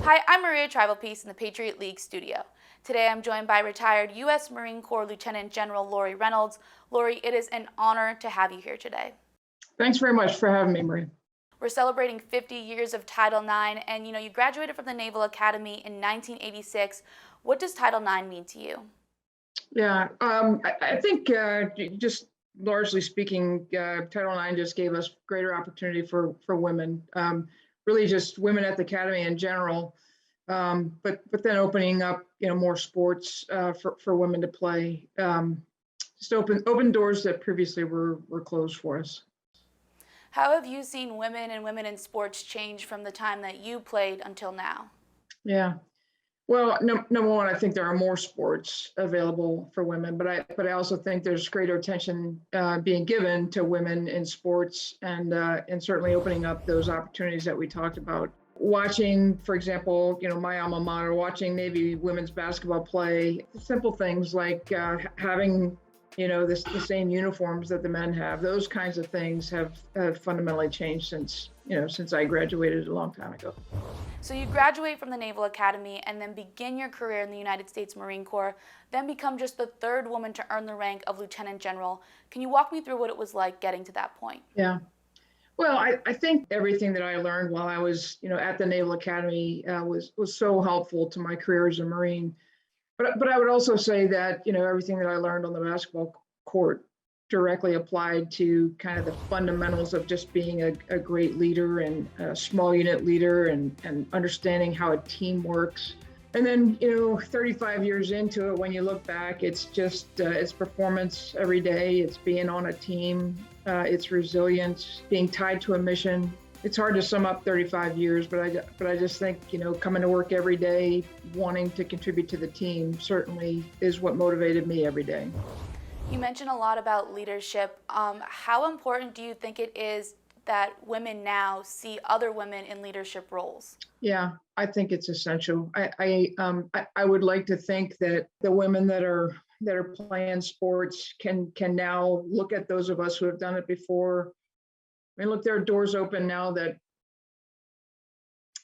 Hi, I'm Maria Trivelpiece in the Patriot League studio. Today I'm joined by retired U.S. Marine Corps Lieutenant General Lori Reynolds. Lori, it is an honor to have you here today. Thanks very much for having me, Maria. We're celebrating 50 years of Title IX, and you graduated from the Naval Academy in 1986. What does Title IX mean to you? Yeah, I think just largely speaking, Title IX just gave us greater opportunity for women, really just women at the academy in general, but then opening up more sports for women to play, just open doors that previously were closed for us. How have you seen women and women in sports change from the time that you played until now? Yeah. Well, number one, I think there are more sports available for women, but I also think there's greater attention being given to women in sports, and certainly opening up those opportunities that we talked about. Watching, for example, my alma mater, watching maybe women's basketball play, simple things like having the same uniforms that the men have. Those kinds of things have fundamentally changed since I graduated a long time ago. So you graduate from the Naval Academy and then begin your career in the United States Marine Corps, then become just the third woman to earn the rank of Lieutenant General. Can you walk me through what it was like getting to that point? Yeah. Well, I think everything that I learned while I was, at the Naval Academy was so helpful to my career as a Marine. But I would also say that, everything that I learned on the basketball court directly applied to kind of the fundamentals of just being a great leader and a small unit leader, and understanding how a team works. And then, 35 years into it, when you look back, it's just, it's performance every day. It's being on a team. It's resilience, being tied to a mission. It's hard to sum up 35 years, but I just think, coming to work every day, wanting to contribute to the team certainly is what motivated me every day. You mentioned a lot about leadership. How important do you think it is that women now see other women in leadership roles? Yeah, I think it's essential. I would like to think that the women that are playing sports can now look at those of us who have done it before. I mean, look, there are doors open now that,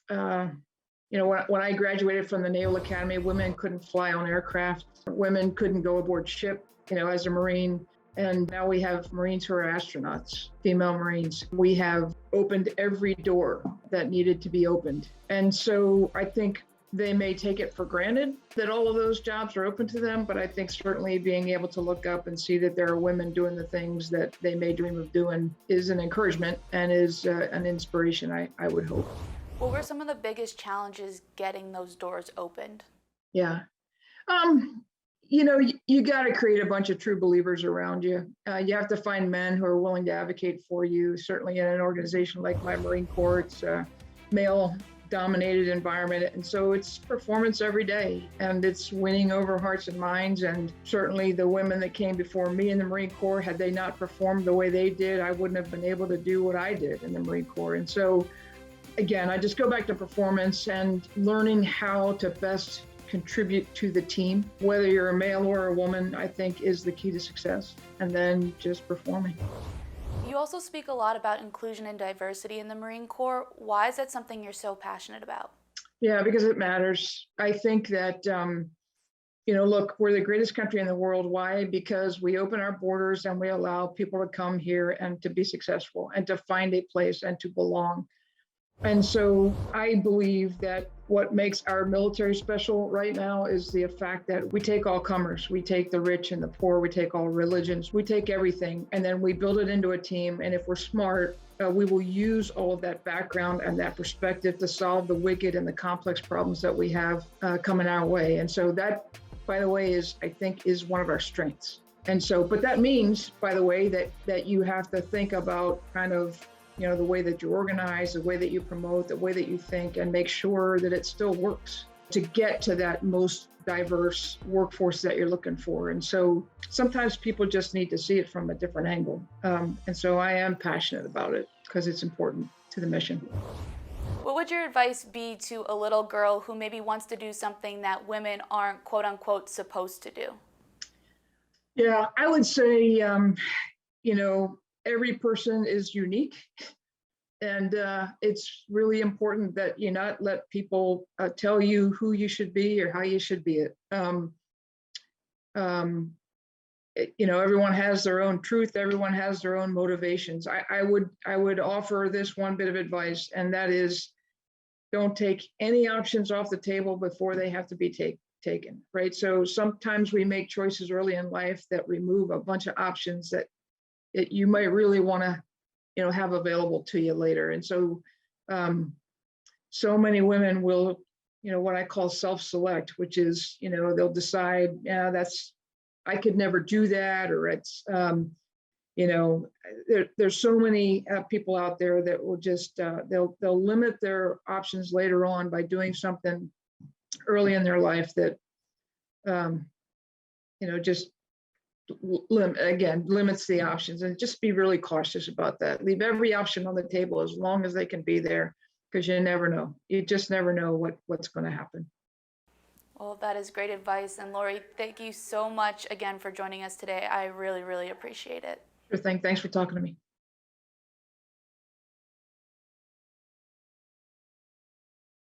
when I graduated from the Naval Academy, women couldn't fly on aircraft. Women couldn't go aboard ship, as a Marine. And now we have Marines who are astronauts, female Marines. We have opened every door that needed to be opened. And so I think they may take it for granted that all of those jobs are open to them, but I think certainly being able to look up and see that there are women doing the things that they may dream of doing is an encouragement and is an inspiration, I would hope. What were some of the biggest challenges getting those doors opened? Yeah. You got to create a bunch of true believers around you. You have to find men who are willing to advocate for you. Certainly in an organization like my Marine Corps, it's a male-dominated environment. And so it's performance every day, and it's winning over hearts and minds. And certainly the women that came before me in the Marine Corps, had they not performed the way they did, I wouldn't have been able to do what I did in the Marine Corps. And so, again, I just go back to performance and learning how to best contribute to the team, whether you're a male or a woman, I think is the key to success, and then just performing. You also speak a lot about inclusion and diversity in the Marine Corps. Why is that something you're so passionate about? Yeah, because it matters. I think that, look, we're the greatest country in the world. Why? Because we open our borders and we allow people to come here and to be successful and to find a place and to belong. And so I believe that what makes our military special right now is the fact that we take all comers. We take the rich and the poor. We take all religions. We take everything, and then we build it into a team. And if we're smart, we will use all of that background and that perspective to solve the wicked and the complex problems that we have coming our way. And so that, by the way, I think is one of our strengths. And so, but that means, by the way, that you have to think about kind of the way that you organize, the way that you promote, the way that you think, and make sure that it still works to get to that most diverse workforce that you're looking for. And so sometimes people just need to see it from a different angle. And so I am passionate about it because it's important to the mission. What would your advice be to a little girl who maybe wants to do something that women aren't, quote unquote, supposed to do? Yeah, I would say, every person is unique. And it's really important that you not let people tell you who you should be or how you should be it. Everyone has their own truth. Everyone has their own motivations. I would offer this one bit of advice, and that is, don't take any options off the table before they have to be taken, right? So sometimes we make choices early in life that remove a bunch of options that you might really want to, have available to you later. And so, so many women will, what I call self-select, which is, they'll decide, yeah, I could never do that, or it's, there's so many people out there that will just they'll limit their options later on by doing something early in their life that just limits the options. And just be really cautious about that. Leave every option on the table as long as they can be there, because you never know. You just never know what's going to happen. Well, that is great advice. And Lori, thank you so much again for joining us today. I really, really appreciate it. Sure thing. Thanks for talking to me.